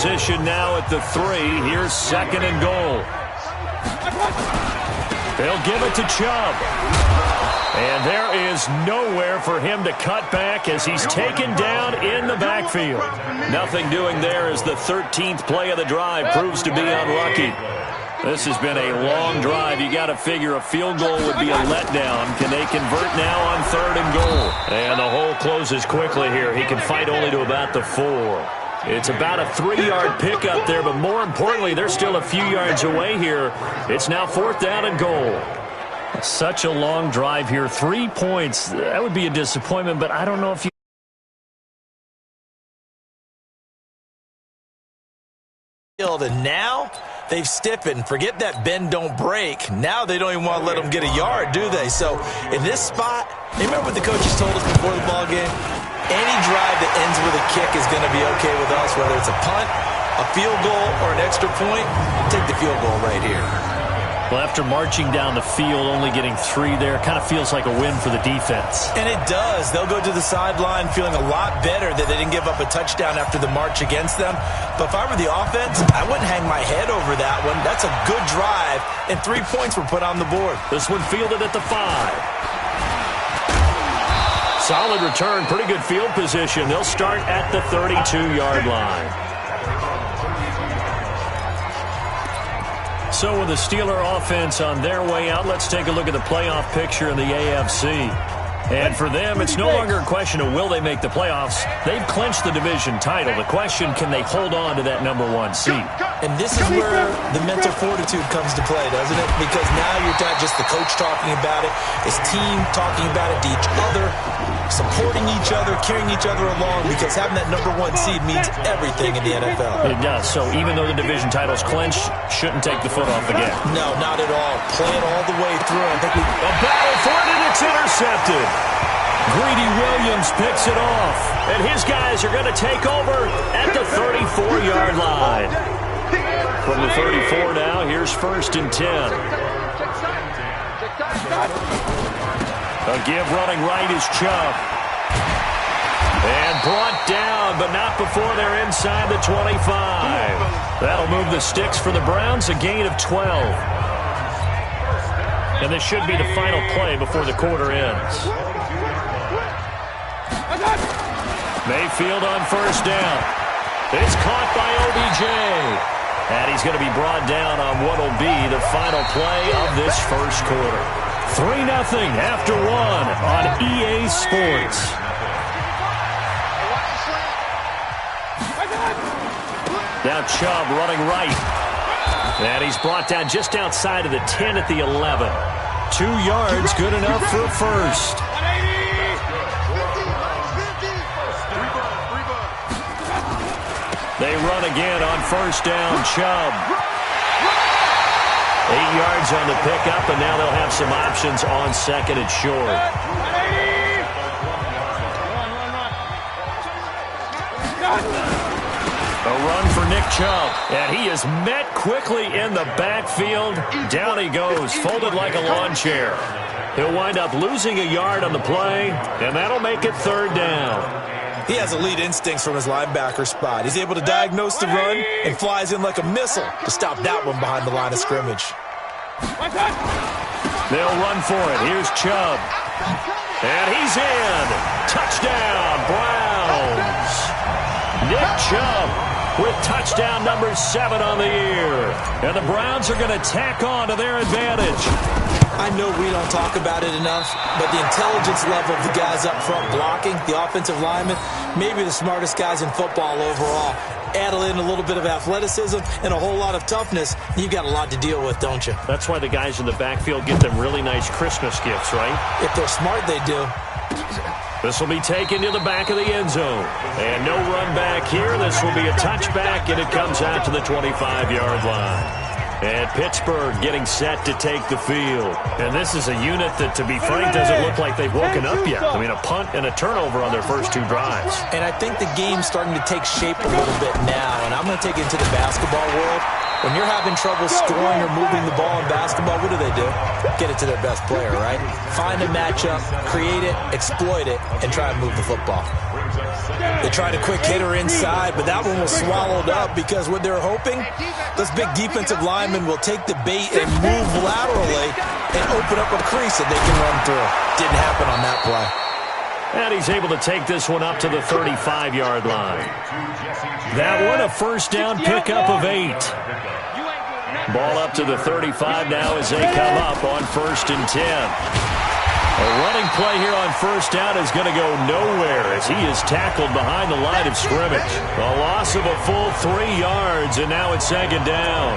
Position now at the 3. Here's 2nd and goal. They'll give it to Chubb. And there is nowhere for him to cut back as he's taken down in the backfield. Nothing doing there as the 13th play of the drive proves to be unlucky. This has been a long drive. You got to figure a field goal would be a letdown. Can they convert now on 3rd and goal? And the hole closes quickly here. He can fight only to about the 4. It's about a 3-yard pickup there, but more importantly, they're still a few yards away here. It's now 4th down and goal. Such a long drive here. 3 points. That would be a disappointment, but I don't know if you... And now they've stiffened. Forget that bend, don't break. Now they don't even want to let them get a yard, do they? So in this spot, remember what the coaches told us before the ball game? Any drive that ends with a kick is going to be okay with us, whether it's a punt, a field goal, or an extra point. Take the field goal right here. Well, after marching down the field, only getting 3 there, kind of feels like a win for the defense. And it does. They'll go to the sideline feeling a lot better that they didn't give up a touchdown after the march against them. But if I were the offense, I wouldn't hang my head over that one. That's a good drive, and 3 points were put on the board. This one fielded at the 5. Solid return, pretty good field position. They'll start at the 32-yard line. So with the Steeler offense on their way out, let's take a look at the playoff picture in the AFC. And for them, it's no longer a question of will they make the playoffs. They've clinched the division title. The question, can they hold on to that #1 seed? And this is where the mental fortitude comes to play, doesn't it? Because now you're not just the coach talking about it, it's team talking about it to each other, supporting each other, carrying each other along, because having that #1 seed means everything in the NFL. It does. So even though the division title's clinched, shouldn't take the foot off the gas. No, not at all. Play it all the way through. I think a battle for it, and it's intercepted. Greedy Williams picks it off, and his guys are going to take over at the 34-yard line. From the 34 now, here's 1st and 10. A give running right is Chubb. And brought down, but not before they're inside the 25. That'll move the sticks for the Browns, a gain of 12. And this should be the final play before the quarter ends. Mayfield on 1st down. It's caught by OBJ. And he's going to be brought down on what will be the final play of this first quarter. 3-0 after 1 on EA Sports. Now Chubb running right. And he's brought down just outside of the 10 at the 11. 2 yards, good enough for a first. They run again on 1st down, Chubb. 8 yards on the pickup, and now they'll have some options on 2nd and short. A run for Nick Chubb, and he is met quickly in the backfield. Down he goes, folded like a lawn chair. He'll wind up losing a yard on the play, and that'll make it 3rd down. He has elite instincts from his linebacker spot. He's able to diagnose the run and flies in like a missile to stop that one behind the line of scrimmage. They'll run for it. Here's Chubb. And he's in. Touchdown, Browns. Nick Chubb with touchdown number 7 on the year. And the Browns are going to tack on to their advantage. I know we don't talk about it enough, but the intelligence level of the guys up front blocking, the offensive linemen, maybe the smartest guys in football overall. Add in a little bit of athleticism and a whole lot of toughness, you've got a lot to deal with, don't you? That's why the guys in the backfield get them really nice Christmas gifts, right? If they're smart, they do. This will be taken to the back of the end zone. And no run back here. This will be a touchback, and it comes out to the 25-yard line. And Pittsburgh getting set to take the field. And this is a unit that, to be frank, doesn't look like they've woken up yet. I mean, a punt and a turnover on their first 2 drives. And I think the game's starting to take shape a little bit now. And I'm going to take it into the basketball world. When you're having trouble scoring or moving the ball in basketball, what do? Get it to their best player, right? Find a matchup, create it, exploit it, and try and move the football. They tried a quick hitter inside, but that one was swallowed up because what they're hoping, those big defensive linemen will take the bait and move laterally and open up a crease that they can run through. Didn't happen on that play. And he's able to take this one up to the 35-yard line. That one, a first down pickup of 8. Ball up to the 35 now as they come up on 1st and 10. A running play here on first down is going to go nowhere as he is tackled behind the line of scrimmage. A loss of a full 3 yards, and now it's 2nd down.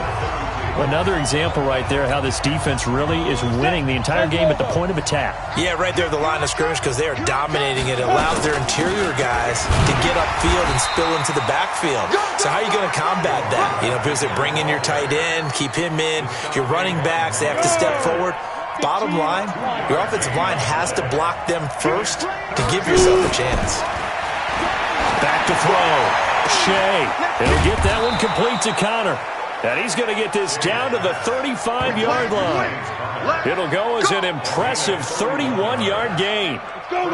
Another example right there how this defense really is winning the entire game at the point of attack. Yeah, right there at the line of scrimmage because they are dominating it. It allows their interior guys to get upfield and spill into the backfield. So how are you going to combat that? You know, because they bring in your tight end, keep him in. Your running backs, they have to step forward. Bottom line, your offensive line has to block them first to give yourself a chance. Back to throw. Shea. He'll get that one complete to Connor. And he's going to get this down to the 35-yard line. It'll go as an impressive 31-yard gain.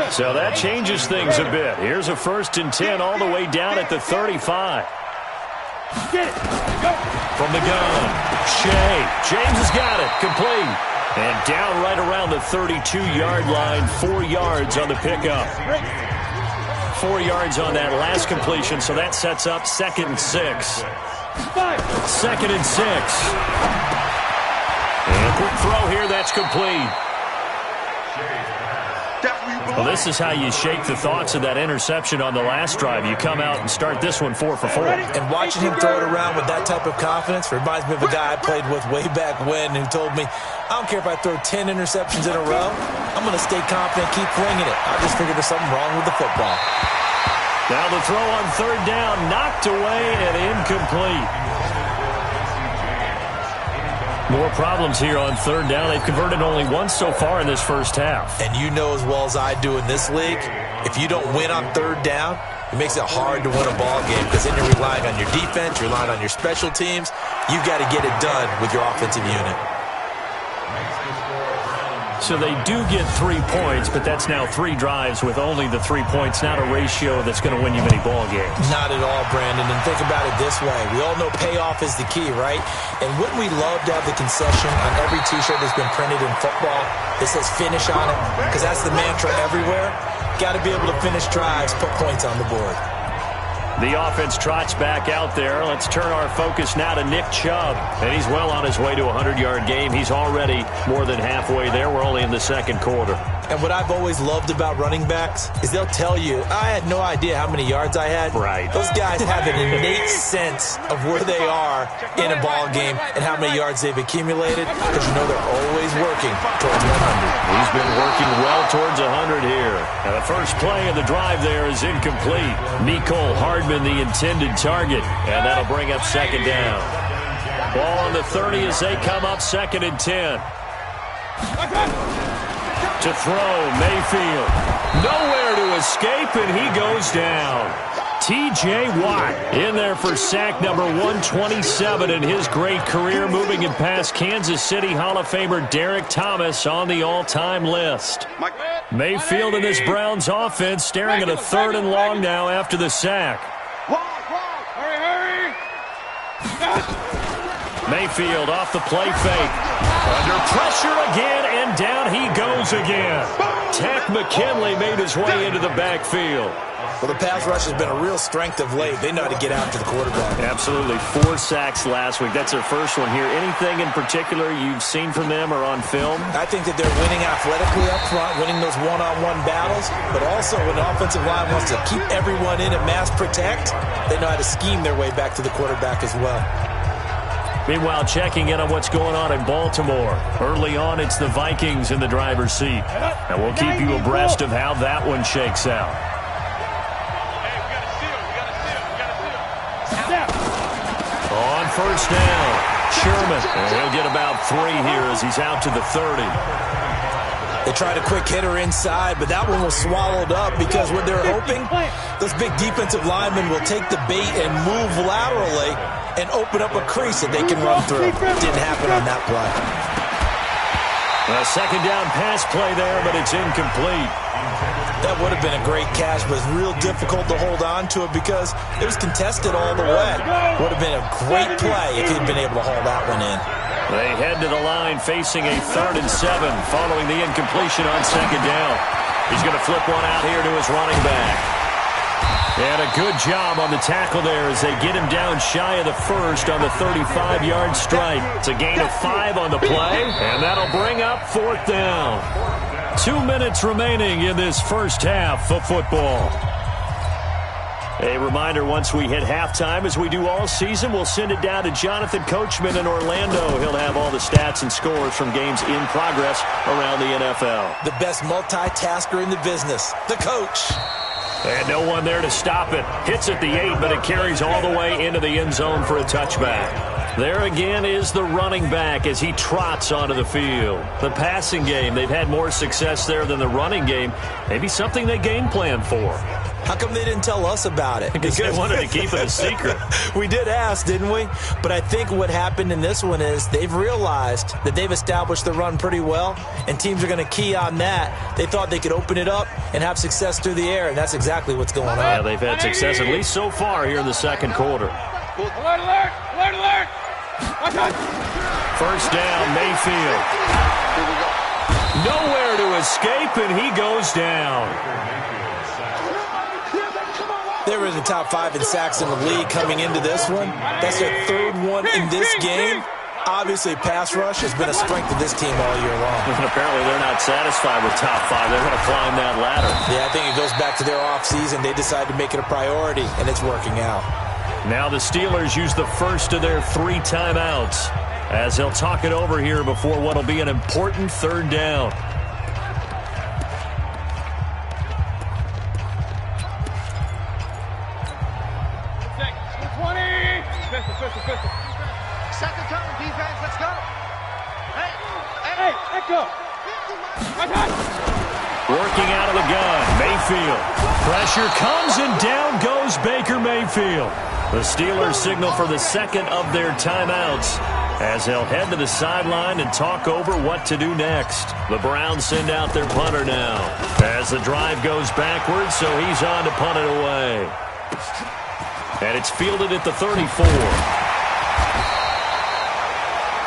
So that changes things a bit. Here's a 1st and 10 all the way down at the 35. From the gun, Shea. James has got it. Complete. And down right around the 32-yard line. 4 yards on the pickup. 4 yards on that last completion, so that sets up 2nd and 6. 2nd and 6. And a quick throw here, that's complete. Well, this is how you shake the thoughts of that interception on the last drive. You come out and start this one 4 for 4. And watching him throw it around with that type of confidence reminds me of a guy I played with way back when who told me, I don't care if I throw 10 interceptions in a row, I'm going to stay confident, keep winging it. I just figured there's something wrong with the football. Now the throw on 3rd down, knocked away and incomplete. More problems here on 3rd down. They've converted only once so far in this first half. And you know as well as I do in this league, if you don't win on 3rd down, it makes it hard to win a ball game because then you're relying on your defense, you're relying on your special teams. You've got to get it done with your offensive unit. So they do get 3 points, but that's now 3 drives with only the 3 points, not a ratio that's going to win you many ball games. Not at all, Brandon. And think about it this way. We all know payoff is the key, right? And wouldn't we love to have the concession on every T-shirt that's been printed in football that says finish on it? Because that's the mantra everywhere. Got to be able to finish drives, put points on the board. The offense trots back out there. Let's turn our focus now to Nick Chubb. And he's well on his way to a 100-yard game. He's already more than halfway there. We're only in the 2nd quarter. And what I've always loved about running backs is they'll tell you, I had no idea how many yards I had. Right. Those guys have an innate sense of where they are in a ball game and how many yards they've accumulated because you know they're always working towards 100. He's been working well towards 100 here. And the first play of the drive there is incomplete. Mecole Hardman, the intended target. And that'll bring up 2nd down. Ball on the 30 as they come up 2nd and 10. To throw, Mayfield. Nowhere to escape, and he goes down. T.J. Watt in there for sack number 127 in his great career, moving him past Kansas City Hall of Famer Derek Thomas on the all-time list. Mayfield in this Browns offense staring at a 3rd and long now after the sack. Mayfield off the play fake. Under pressure again, and down he goes again. Takk McKinley made his way into the backfield. Well, the pass rush has been a real strength of late. They know how to get after the quarterback. Absolutely. 4 sacks last week. That's their first one here. Anything in particular you've seen from them or on film? I think that they're winning athletically up front, winning those one-on-one battles, but also when the offensive line wants to keep everyone in and mass protect, they know how to scheme their way back to the quarterback as well. Meanwhile, checking in on what's going on in Baltimore. Early on, it's the Vikings in the driver's seat. And we'll keep you abreast of how that one shakes out. On first down, Sherman. And he'll get about 3 here as he's out to the 30. They tried a quick hitter inside, but that one was swallowed up because what they're hoping, those big defensive linemen will take the bait and move laterally and open up a crease that they can run through. Didn't happen on that play. A second down pass play there, but it's incomplete. That would have been a great catch, but it's real difficult to hold on to it because it was contested all the way. Would have been a great play if he'd been able to haul that one in. They head to the line facing a 3rd and 7 following the incompletion on second down. He's going to flip one out here to his running back. And a good job on the tackle there as they get him down shy of the first on the 35-yard strike. It's a gain of 5 on the play, and that'll bring up 4th down. 2 minutes remaining in this first half of football. A reminder, once we hit halftime, as we do all season, we'll send it down to Jonathan Coachman in Orlando. He'll have all the stats and scores from games in progress around the NFL. The best multitasker in the business, the coach. And no one there to stop it. Hits at the 8, but it carries all the way into the end zone for a touchback. There again is the running back as he trots onto the field. The passing game, they've had more success there than the running game. Maybe something they game plan for. How come they didn't tell us about it? Because they wanted to keep it a secret. We did ask, didn't we? But I think what happened in this one is they've realized that they've established the run pretty well, and teams are going to key on that. They thought they could open it up and have success through the air, and that's exactly what's going on. Yeah, they've had success, at least so far, here in the second quarter. Alert, alert, alert, alert. First down, Mayfield. Nowhere to escape, and he goes down. They were in the top 5 in sacks in the league coming into this one. That's their 3rd one in this game. Obviously, pass rush has been a strength of this team all year long. And apparently they're not satisfied with top 5. They're going to climb that ladder. Yeah, I think it goes back to their offseason. They decided to make it a priority, and it's working out. Now the Steelers use the first of their 3 timeouts as they'll talk it over here before what will be an important 3rd down. Second turn, defense, let's go. Hey, let go. Working out of the gun, Mayfield. Pressure comes and down goes Baker Mayfield. The Steelers signal for the second of their timeouts as they'll head to the sideline and talk over what to do next. The Browns send out their punter now as the drive goes backwards, so he's on to punt it away. And it's fielded at the 34.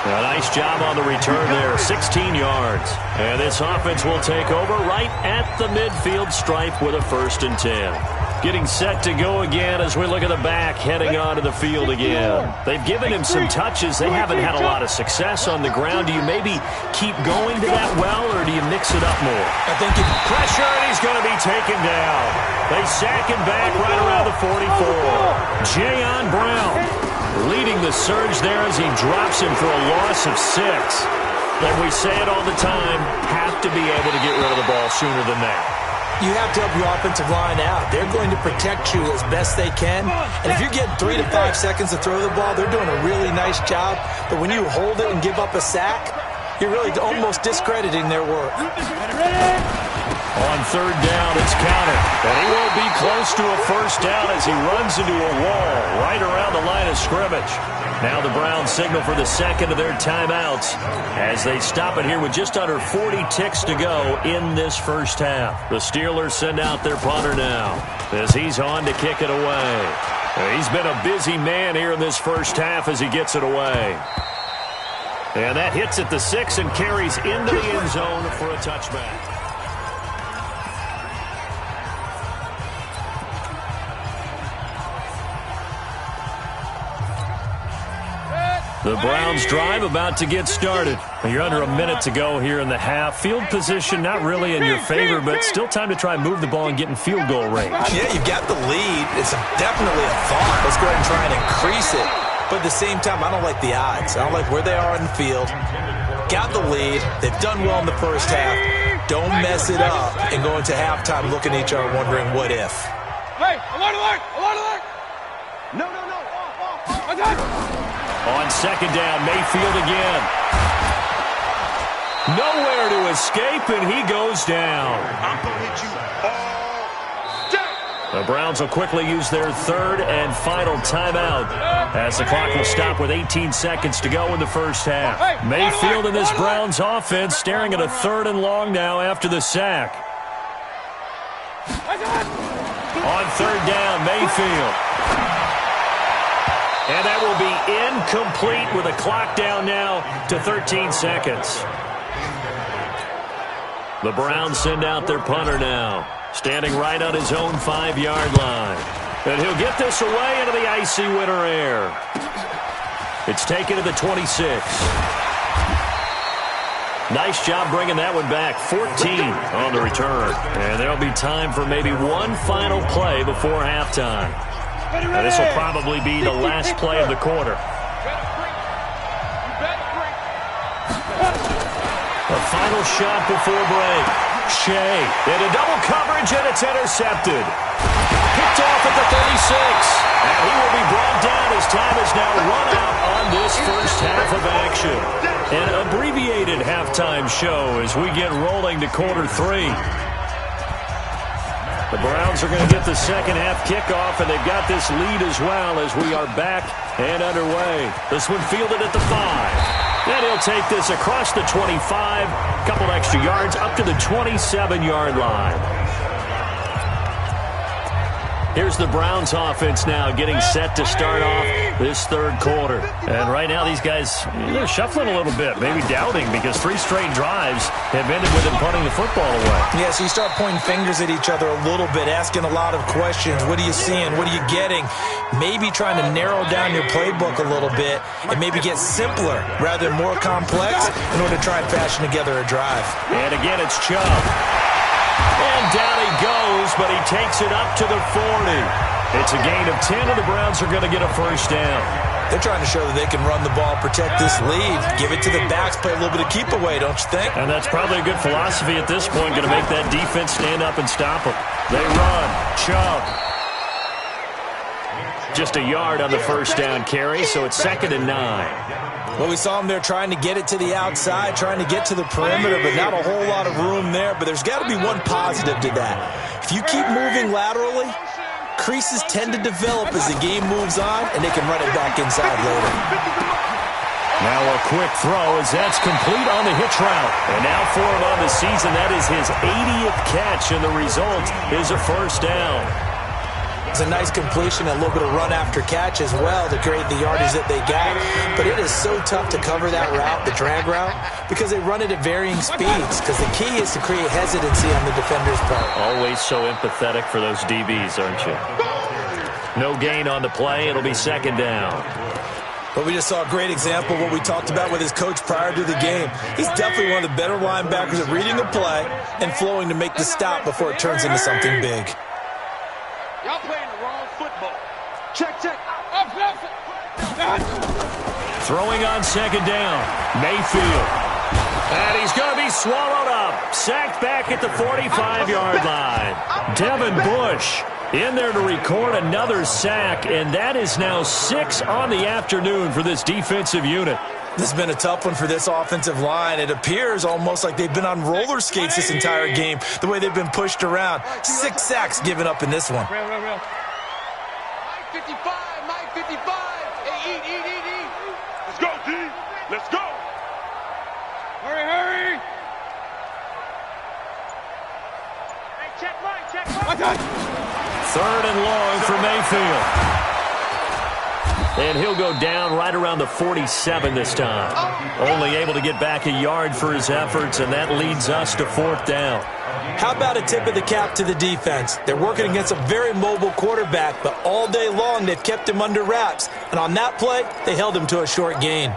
A nice job on the return there, 16 yards. And this offense will take over right at the midfield stripe with a 1st and 10. Getting set to go again as we look at the back heading onto the field again. They've given him some touches. They haven't had a lot of success on the ground. Do you maybe keep going to that well, or do you mix it up more? I think if pressure, and he's going to be taken down. They sack him back right around the 44. Jayon Brown leading the surge there as he drops him for a loss of 6. And we say it all the time, have to be able to get rid of the ball sooner than that. You have to help your offensive line out. They're going to protect you as best they can. And if you're getting 3 to 5 seconds to throw the ball, they're doing a really nice job. But when you hold it and give up a sack, you're really almost discrediting their work. On 3rd down, it's counted. And he won't be close to a 1st down as he runs into a wall right around the line of scrimmage. Now the Browns signal for the second of their timeouts as they stop it here with just under 40 ticks to go in this first half. The Steelers send out their punter now as he's on to kick it away. He's been a busy man here in this first half as he gets it away. And that hits at the 6 and carries into the end zone for a touchback. The Browns drive about to get started. You're under a minute to go here in the half. Field position not really in your favor, but still time to try and move the ball and get in field goal range. Yeah, you've got the lead. It's definitely a thought. Let's go ahead and try and increase it. But at the same time, I don't like the odds. I don't like where they are in the field. Got the lead. They've done well in the first half. Don't mess it up and go into halftime looking at each other wondering what if. Hey, alert, alert, alert, alert. No. Off. On second down, Mayfield again. Nowhere to escape, and he goes down. I'm going to hit you all day. The Browns will quickly use their third and final timeout as the clock will stop with 18 seconds to go in the first half. Mayfield and this Browns offense staring at a 3rd and long now after the sack. On 3rd down, Mayfield. And that will be incomplete with a clock down now to 13 seconds. The Browns send out their punter now, standing right on his own 5-yard line. And he'll get this away into the icy winter air. It's taken to the 26. Nice job bringing that one back. 14 on the return. And there'll be time for maybe one final play before halftime. Now, this will probably be the last play of the quarter. The final shot before break. Shea into double coverage, and it's intercepted. Picked off at the 36. And he will be brought down as time is now run out on this first half of action. An abbreviated halftime show as we get rolling to quarter 3. The Browns are going to get the second half kickoff, and they've got this lead as well as we are back and underway. This one fielded at the 5. And he'll take this across the 25, couple extra yards up to the 27-yard line. Here's the Browns offense now getting set to start off this third quarter. And right now these guys, they're shuffling a little bit, maybe doubting, because 3 straight drives have ended with them punting the football away. Yeah, so you start pointing fingers at each other a little bit, asking a lot of questions. What are you seeing? What are you getting? Maybe trying to narrow down your playbook a little bit and maybe get simpler rather than more complex in order to try and fashion together a drive. And again, it's Chubb. And down he goes, but he takes it up to the 40. It's a gain of 10, and the Browns are going to get a first down. They're trying to show that they can run the ball, protect this lead, give it to the backs, play a little bit of keep away, don't you think? And that's probably a good philosophy at this point, going to make that defense stand up and stop them. They run. Chubb. Just a yard on the first down carry, so it's 2nd and 9. Well, we saw him there trying to get it to the outside, trying to get to the perimeter, but not a whole lot of room there. But there's got to be one positive to that. If you keep moving laterally, creases tend to develop as the game moves on, and they can run it back inside later. Now a quick throw as that's complete on the hitch route. And now for him on the season, that is his 80th catch, and the result is a first down. It's a nice completion, a little bit of run after catch as well to create the yardage that they got. But it is so tough to cover that route, the drag route, because they run it at varying speeds. Because the key is to create hesitancy on the defender's part. Always so empathetic for those DBs, aren't you? No gain on the play. It'll be 2nd down. But we just saw a great example of what we talked about with his coach prior to the game. He's definitely one of the better linebackers at reading the play and flowing to make the stop before it turns into something big. Y'all playing the wrong football. Check. Throwing on 2nd down. Mayfield. And he's going to be swallowed up. Sacked back at the 45-yard line. Devin Bush in there to record another sack, and that is now 6 on the afternoon for this defensive unit. This has been a tough one for this offensive line. It appears almost like they've been on roller skates this entire game, the way they've been pushed around. 6 sacks given up in this one. Real. Mike 55. Hey, eat. Let's go, D. Let's go. Hurry. Hey, check Mike. 3rd and long for Mayfield. And he'll go down right around the 47 this time. Only able to get back a yard for his efforts, and that leads us to 4th down. How about a tip of the cap to the defense? They're working against a very mobile quarterback, but all day long they've kept him under wraps. And on that play, they held him to a short gain.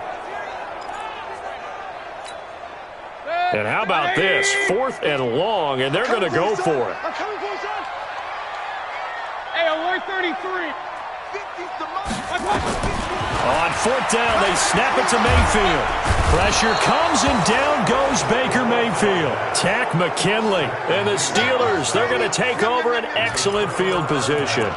And how about this? 4th and long, and they're going to go for it. Hey, on 133. On 4th down, they snap it to Mayfield. Pressure comes, and down goes Baker Mayfield. Tack McKinley. And the Steelers, they're going to take over an excellent field position.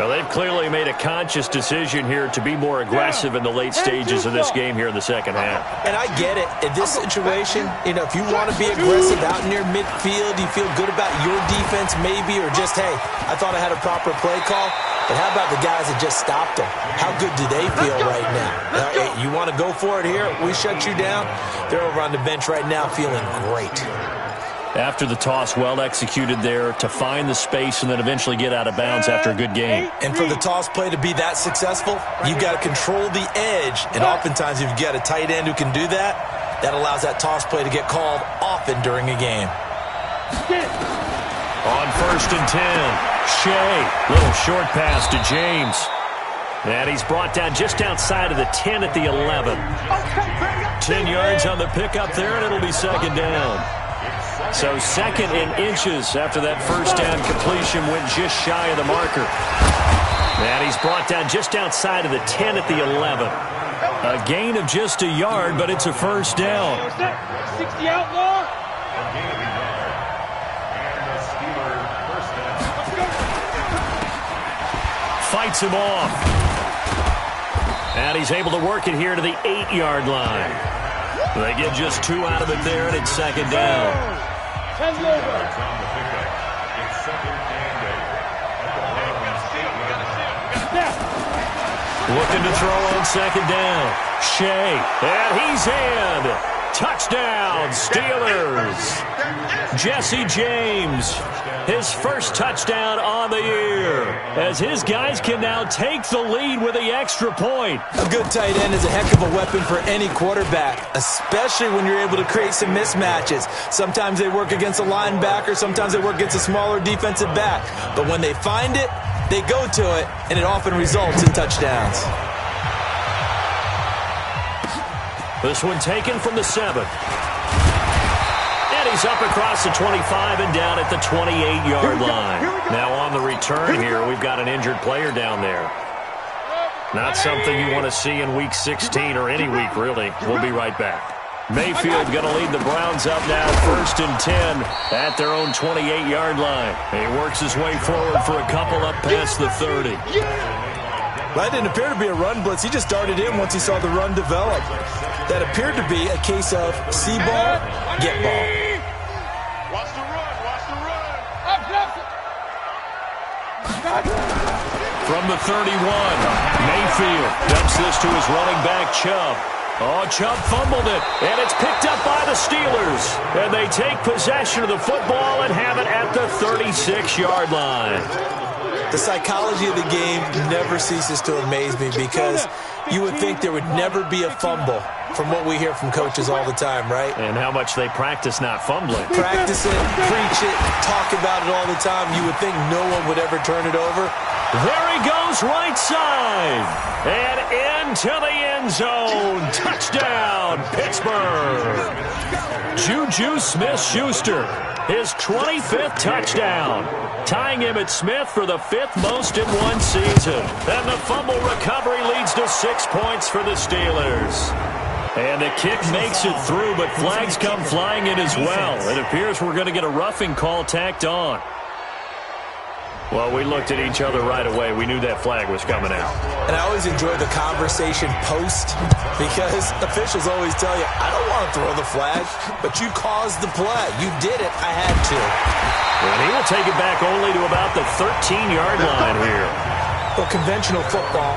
Well, they've clearly made a conscious decision here to be more aggressive in the late stages of this game here in the second half. And I get it. In this situation, if you want to be aggressive out near midfield, you feel good about your defense maybe, or just, hey, I thought I had a proper play call. But how about the guys that just stopped them? How good do they feel right now? Hey, you want to go for it here? We shut you down. They're over on the bench right now feeling great. After the toss, well executed there to find the space and then eventually get out of bounds after a good game. And for the toss play to be that successful, you've got to control the edge. And oftentimes, if you've got a tight end who can do that, that allows that toss play to get called often during a game. On 1st and 10, Shea, little short pass to James. And he's brought down just outside of the 10 at the 11. 10 yards on the pickup there, and it'll be second down. So second in inches after that first down completion went just shy of the marker. And he's brought down just outside of the 10 at the 11. A gain of just a yard, but it's a first down. 60 outlaw. Fights him off. And he's able to work it here to the 8-yard line. They get just 2 out of it there, and it's second down. Looking to throw on second down. Shea, and he's in. Touchdown, Steelers. Jesse James, his first touchdown on the year, as his guys can now take the lead with the extra point. A good tight end is a heck of a weapon for any quarterback, especially when you're able to create some mismatches. Sometimes they work against a linebacker, sometimes they work against a smaller defensive back. But when they find it, they go to it, and it often results in touchdowns. This one taken from the 7. And he's up across the 25 and down at the 28-yard line. Now on the return here, we've got an injured player down there. Not something you want to see in Week 16 or any week, really. We'll be right back. Mayfield going to lead the Browns up now, 1st and 10 at their own 28-yard line. He works his way forward for a couple up past the 30. That didn't appear to be a run blitz. He just darted in once he saw the run develop. That appeared to be a case of see ball, get ball. Watch the run, watch the run. From the 31, Mayfield dumps this to his running back, Chubb. Oh, Chubb fumbled it, and it's picked up by the Steelers. And they take possession of the football and have it at the 36-yard line. The psychology of the game never ceases to amaze me, because you would think there would never be a fumble from what we hear from coaches all the time, right? And how much they practice not fumbling. Practice it, preach it, talk about it all the time. You would think no one would ever turn it over. There he goes, right side. And into the end zone. Touchdown, Pittsburgh. Juju Smith-Schuster, his 25th touchdown, tying him at Smith for the 5th most in one season. And the fumble recovery leads to 6 points for the Steelers. And the kick makes it through, but flags come flying in as well. It appears we're going to get a roughing call tacked on. Well, we looked at each other right away. We knew that flag was coming out. And I always enjoy the conversation post, because officials always tell you, I don't want to throw the flag, but you caused the play. You did it. I had to. And he will take it back only to about the 13-yard line here. Well, conventional football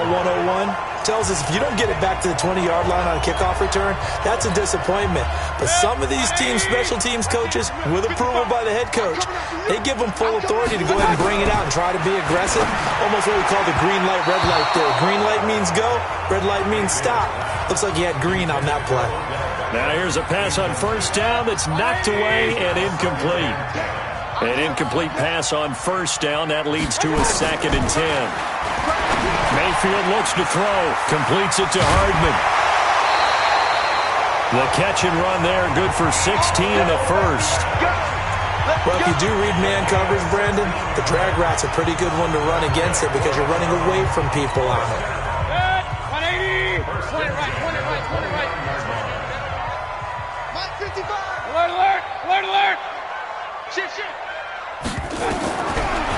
101, tells us if you don't get it back to the 20-yard line on a kickoff return, that's a disappointment. But some of these teams, special teams coaches, with approval by the head coach, they give them full authority to go ahead and bring it out and try to be aggressive. Almost what we call the green light, red light theory. Green light means go, red light means stop. Looks like you had green on that play. Now here's a pass on first down that's knocked away and incomplete. An incomplete pass on first down. That leads to a 2nd and 10. Mayfield looks to throw. Completes it to Hardman. The catch and run there, good for 16 in the first. Well, if you do read man coverage, Brandon, the drag route's a pretty good one to run against it, because you're running away from people on it. 180. 20 right, 20 right, 20 right. Mike 55. Alert, alert, alert, alert. Shit, shit.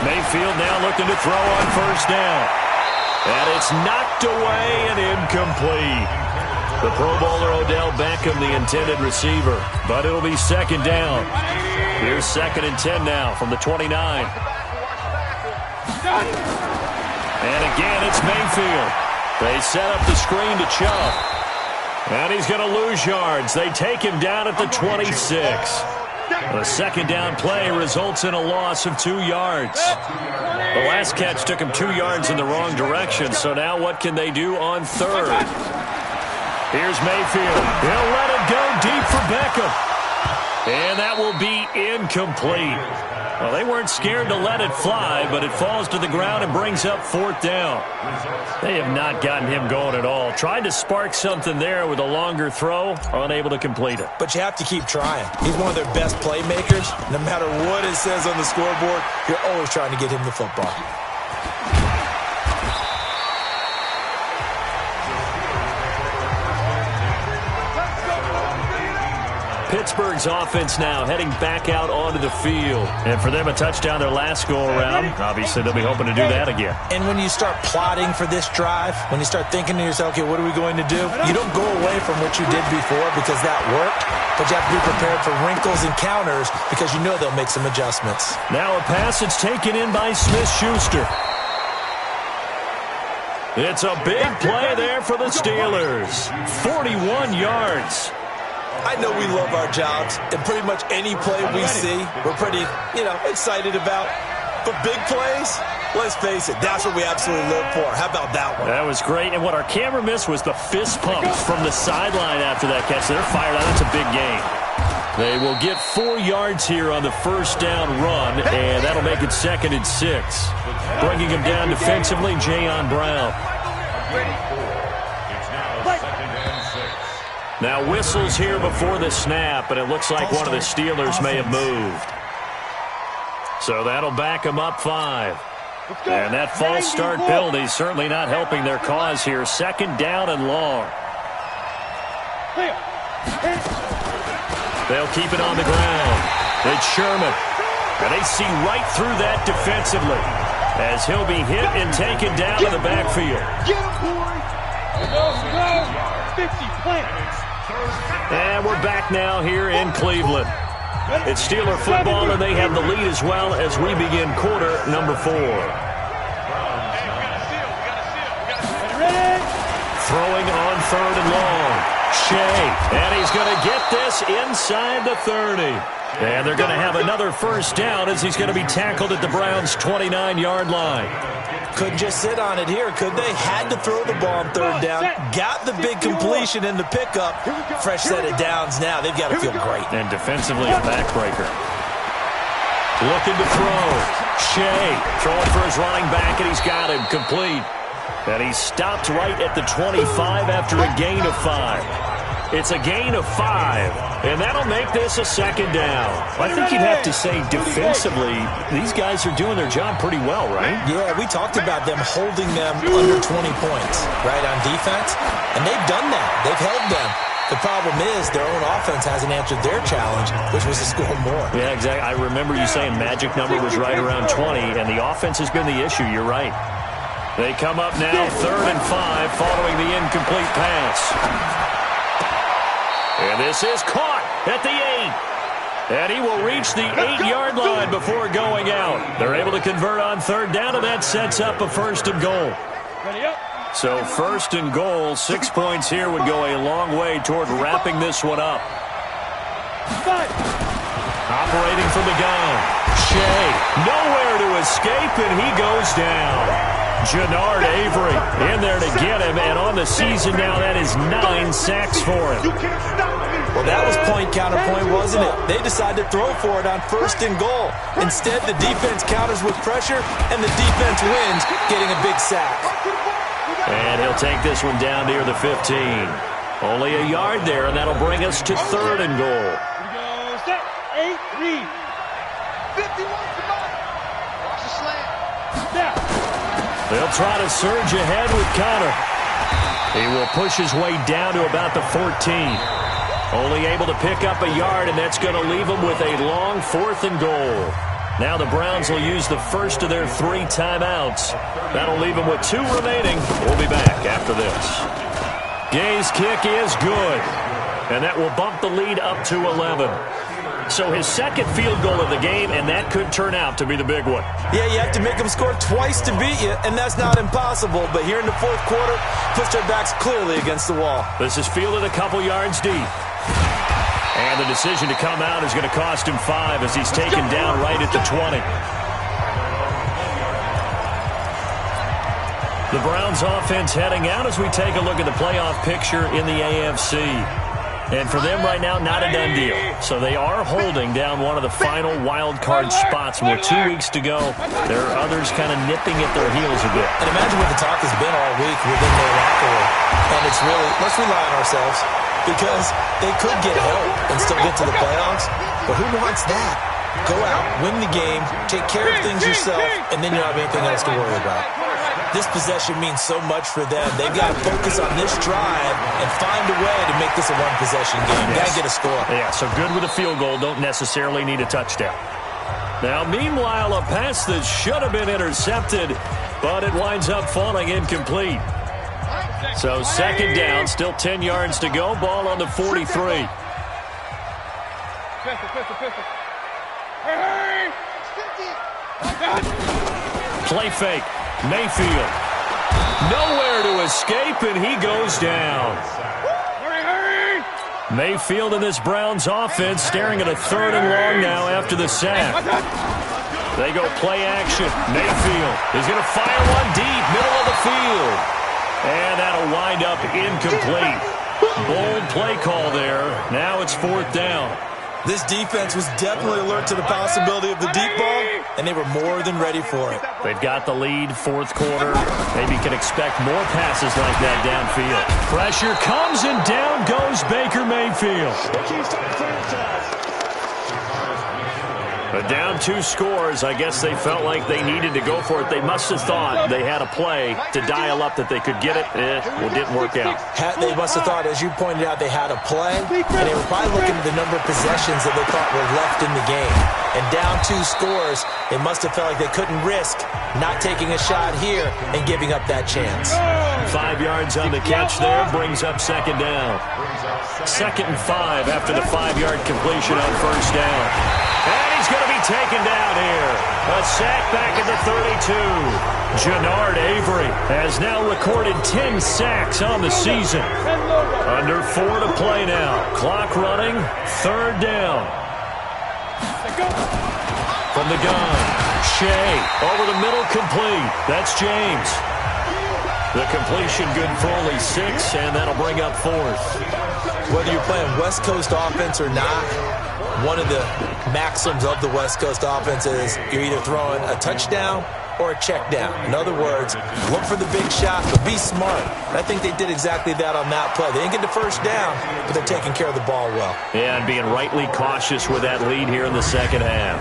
Mayfield now looking looking to throw on first down. And it's knocked away and incomplete. The Pro Bowler Odell Beckham, the intended receiver. But it'll be second down. Here's 2nd and 10 now from the 29. And again, it's Mayfield. They set up the screen to Chubb. And he's going to lose yards. They take him down at the 26. A second down play results in a loss of 2 yards. The last catch took him 2 yards in the wrong direction, so now what can they do on third? Here's Mayfield. He'll let it go deep for Beckham. And that will be incomplete. Well, they weren't scared to let it fly, but it falls to the ground and brings up 4th down. They have not gotten him going at all. Tried to spark something there with a longer throw, unable to complete it. But you have to keep trying. He's one of their best playmakers. No matter what it says on the scoreboard, you're always trying to get him the football. Pittsburgh's offense now heading back out onto the field. And for them, a touchdown their last go-around. Obviously, they'll be hoping to do that again. And when you start plotting for this drive, when you start thinking to yourself, okay, what are we going to do? You don't go away from what you did before because that worked, but you have to be prepared for wrinkles and counters because you know they'll make some adjustments. Now a pass that's taken in by Smith-Schuster. It's a big play there for the Steelers. 41 yards. I know we love our jobs, and pretty much any play we see, we're pretty, excited about. But big plays, let's face it, that's what we absolutely live for. How about that one? That was great, and what our camera missed was the fist pumps from the sideline after that catch. They're fired out. That's a big gain. They will get 4 yards here on the first down run, and that'll make it 2nd and 6. Bringing him down defensively, Jayon Brown. Now whistles here before the snap, and it looks like one of the Steelers may have moved. So that'll back them up 5. And that false start penalty certainly not helping their cause here. 2nd down and long. They'll keep it on the ground. It's Sherman. And they see right through that defensively as he'll be hit and taken down in the backfield. Get him, boy! Go! 50, plant. And we're back now here in Cleveland. It's Steeler football, and they have the lead as well as we begin quarter number 4. Throwing on 3rd and long. Shea, and he's going to get this inside the 30. And they're going to have another first down as he's going to be tackled at the Browns' 29-yard line. Couldn't just sit on it here, could they? Had to throw the ball on 3rd down. Got the big completion in the pickup. Fresh set of downs now. They've got to feel great. And defensively, a backbreaker. Looking to throw. Shea throwing for his running back, and he's got him complete. And he stopped right at the 25 after a gain of 5. It's a gain of 5, and that'll make this a 2nd down. I think you'd have to say defensively, these guys are doing their job pretty well, right? Yeah, we talked about them holding them under 20 points, right, on defense, and they've done that. They've held them. The problem is their own offense hasn't answered their challenge, which was to score more. Yeah, exactly. I remember you saying magic number was right around 20, and the offense has been the issue. You're right. They come up now 3rd and 5 following the incomplete pass. And this is caught at the 8. And he will reach the 8-yard line before going out. They're able to convert on 3rd down, and that sets up a 1st and goal. So 1st and goal, 6 points here would go a long way toward wrapping this one up. Operating from the gun. Shea, nowhere to escape, and he goes down. Jannard Avery in there to get him, and on the season now, that is 9 sacks for him. Well, that was point counterpoint, wasn't it? They decided to throw for it on 1st and goal. Instead, the defense counters with pressure, and the defense wins, getting a big sack. And he'll take this one down near the 15. Only a yard there, and that'll bring us to 3rd and goal. Set, 8-3. 51, come on. Watch the slant. Now. They'll try to surge ahead with Connor. He will push his way down to about the 14. Only able to pick up a yard, and that's going to leave him with a long 4th and goal. Now the Browns will use the first of their 3 timeouts. That'll leave them with 2 remaining. We'll be back after this. Gay's kick is good, and that will bump the lead up to 11. So his second field goal of the game, and that could turn out to be the big one. Yeah, you have to make them score twice to beat you, and that's not impossible. But here in the fourth quarter, push their backs clearly against the wall. This is fielded a couple yards deep. And the decision to come out is going to cost him 5 as he's taken down right at the 20. The Browns offense heading out as we take a look at the playoff picture in the AFC. And for them right now, not a done deal. So they are holding down one of the final wild card spots. With 2 weeks to go, there are others kind of nipping at their heels a bit. And imagine what the talk has been all week within their locker room. And it's really, let's rely on ourselves, because they could get help and still get to the playoffs. But who wants that? Go out, win the game, take care of things yourself, and then you don't have anything else to worry about. This possession means so much for them. They've got to focus on this drive and find a way to make this a one-possession game. Got to get a score. Yeah, so good with a field goal. Don't necessarily need a touchdown. Now, meanwhile, a pass that should have been intercepted, but it winds up falling incomplete. So second down, still 10 yards to go. Ball on the 43. Play fake. Mayfield. Nowhere to escape, and he goes down. Mayfield in this Browns offense staring at a 3rd and long now after the sack. They go play action. Mayfield is going to fire one deep, middle of the field. And that'll wind up incomplete. Bold play call there. Now it's 4th down. This defense was definitely alert to the possibility of the deep ball, and they were more than ready for it. They've got the lead, 4th quarter. Maybe can expect more passes like that downfield. Pressure comes, and down goes Baker Mayfield. But down 2 scores, I guess they felt like they needed to go for it. They must have thought they had a play to dial up that they could get it. Well, it didn't work out. They must have thought, as you pointed out, they had a play, and they were probably looking at the number of possessions that they thought were left in the game. And down 2 scores, they must have felt like they couldn't risk not taking a shot here and giving up that chance. 5 yards on the catch there brings up second down. 2nd and 5 after the 5-yard completion on first down. And he's going to be taken down here. A sack back at the 32. Jannard Avery has now recorded 10 sacks on the season. Under 4 to play now. Clock running. 3rd down. From the gun. Shea over the middle, complete. That's James. The completion good for only 6, and that'll bring up 4th. Whether you're playing West Coast offense or not, one of the maxims of the West Coast offense is you're either throwing a touchdown or a check down. In other words, look for the big shot, but be smart. And I think they did exactly that on that play. They didn't get the first down, but they're taking care of the ball well. Yeah, and being rightly cautious with that lead here in the second half.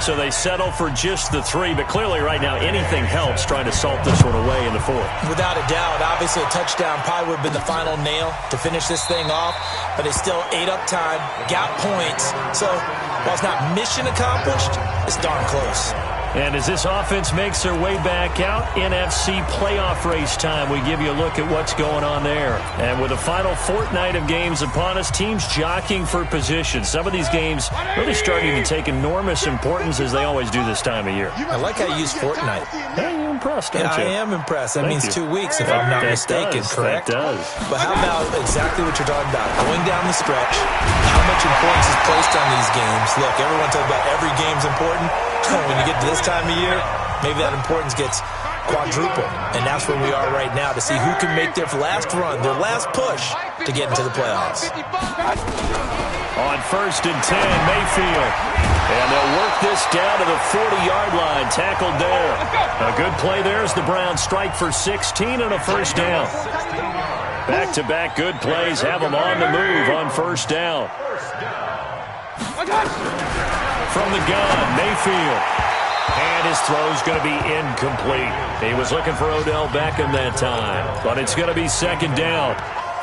So they settle for just the 3, but clearly right now anything helps trying to salt this one away in the 4th. Without a doubt, obviously a touchdown probably would have been the final nail to finish this thing off, but they still ate up time, got points. So while it's not mission accomplished, it's darn close. And as this offense makes their way back out, NFC playoff race time, we give you a look at what's going on there. And with the final fortnight of games upon us, teams jockeying for position. Some of these games really starting to take enormous importance as they always do this time of year. I like how you use fortnight. Hey, you're impressed, aren't you? I am impressed. That means 2 weeks, if I'm not mistaken, correct? That does. But how about exactly what you're talking about? Going down the stretch, how much importance is placed on these games? Look, everyone talks about every game's important. When you get to this time of year, maybe that importance gets quadruple. And that's where we are right now to see who can make their last run, their last push to get into the playoffs. On 1st and 10, Mayfield. And they'll work this down to the 40-yard line. Tackled there. A good play there as the Browns strike for 16 and a first down. Back-to-back good plays have them on the move on first down. From the gun, Mayfield. And his throw's going to be incomplete. He was looking for Odell Beckham that time. But it's going to be second down.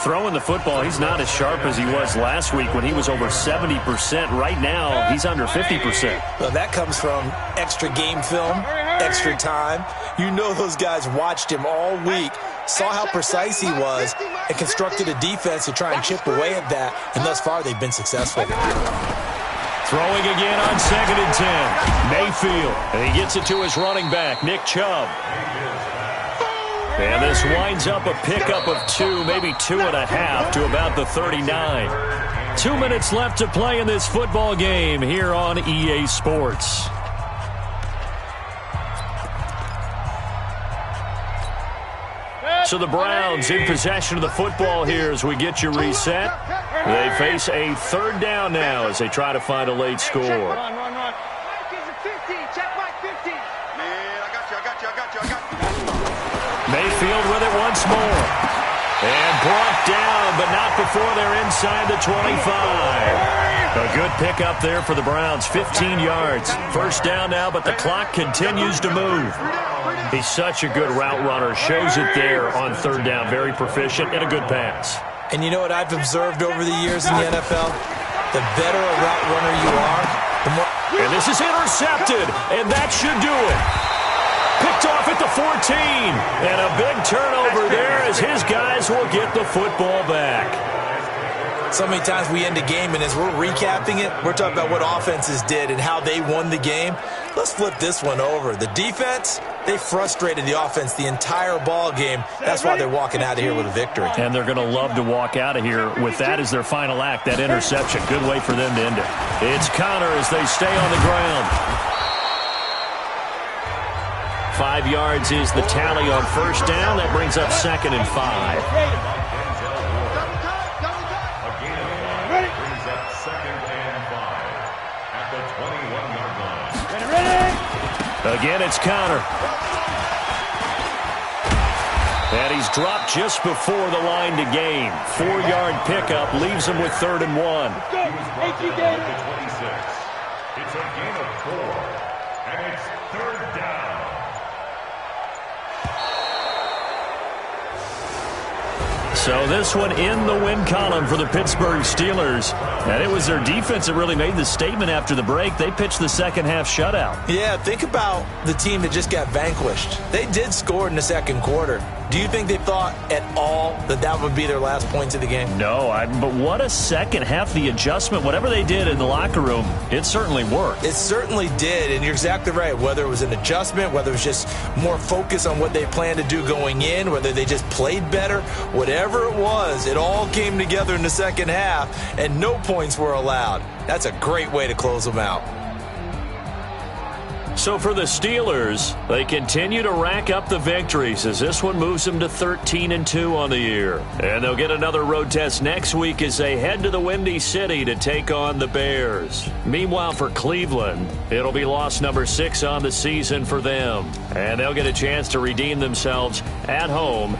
Throwing the football, he's not as sharp as he was last week when he was over 70%. Right now, he's under 50%. Well, that comes from extra game film, extra time. You know those guys watched him all week, saw how precise he was, and constructed a defense to try and chip away at that, and thus far they've been successful. Throwing again on 2nd and 10. Mayfield, and he gets it to his running back, Nick Chubb. And this winds up a pickup of 2, maybe 2.5 to about the 39. 2 minutes left to play in this football game here on EA Sports. So the Browns in possession of the football here as we get you reset. They face a 3rd down now as they try to find a late score. Run. Mike is a 50. Check Mike 50. Man, I got you. Mayfield with it once more. And brought down, but not before they're inside the 25. A good pickup there for the Browns, 15 yards. 1st down now, but the clock continues to move. He's such a good route runner. Shows it there on 3rd down. Very proficient and a good pass. And you know what I've observed over the years in the NFL? The better a route runner you are, the more... And this is intercepted, and that should do it. Picked off at the 14. And a big turnover there as his guys will get the football back. So many times we end a game, and as we're recapping it, we're talking about what offenses did and how they won the game. Let's flip this one over. The defense, they frustrated the offense the entire ball game. That's why they're walking out of here with a victory. And they're going to love to walk out of here with that as their final act, that interception. Good way for them to end it. It's Connor as they stay on the ground. 5 yards is the tally on 1st down. That brings up 2nd and 5. Again, it's Connor. And he's dropped just before the line to gain. 4-yard pickup leaves him with 3rd and 1. It's a gain of 4, and it's 3rd down. So this one in the win column for the Pittsburgh Steelers. And it was their defense that really made the statement after the break. They pitched the second half shutout. Yeah, think about the team that just got vanquished. They did score in the 2nd quarter. Do you think they thought at all that that would be their last points of the game? No, but what a second half. The adjustment, whatever they did in the locker room, it certainly worked. It certainly did, and you're exactly right. Whether it was an adjustment, whether it was just more focus on what they planned to do going in, whether they just played better, whatever it was, it all came together in the second half, and no points were allowed. That's a great way to close them out. So for the Steelers, they continue to rack up the victories as this one moves them to 13-2 on the year. And they'll get another road test next week as they head to the Windy City to take on the Bears. Meanwhile, for Cleveland, it'll be loss number 6 on the season for them. And they'll get a chance to redeem themselves at home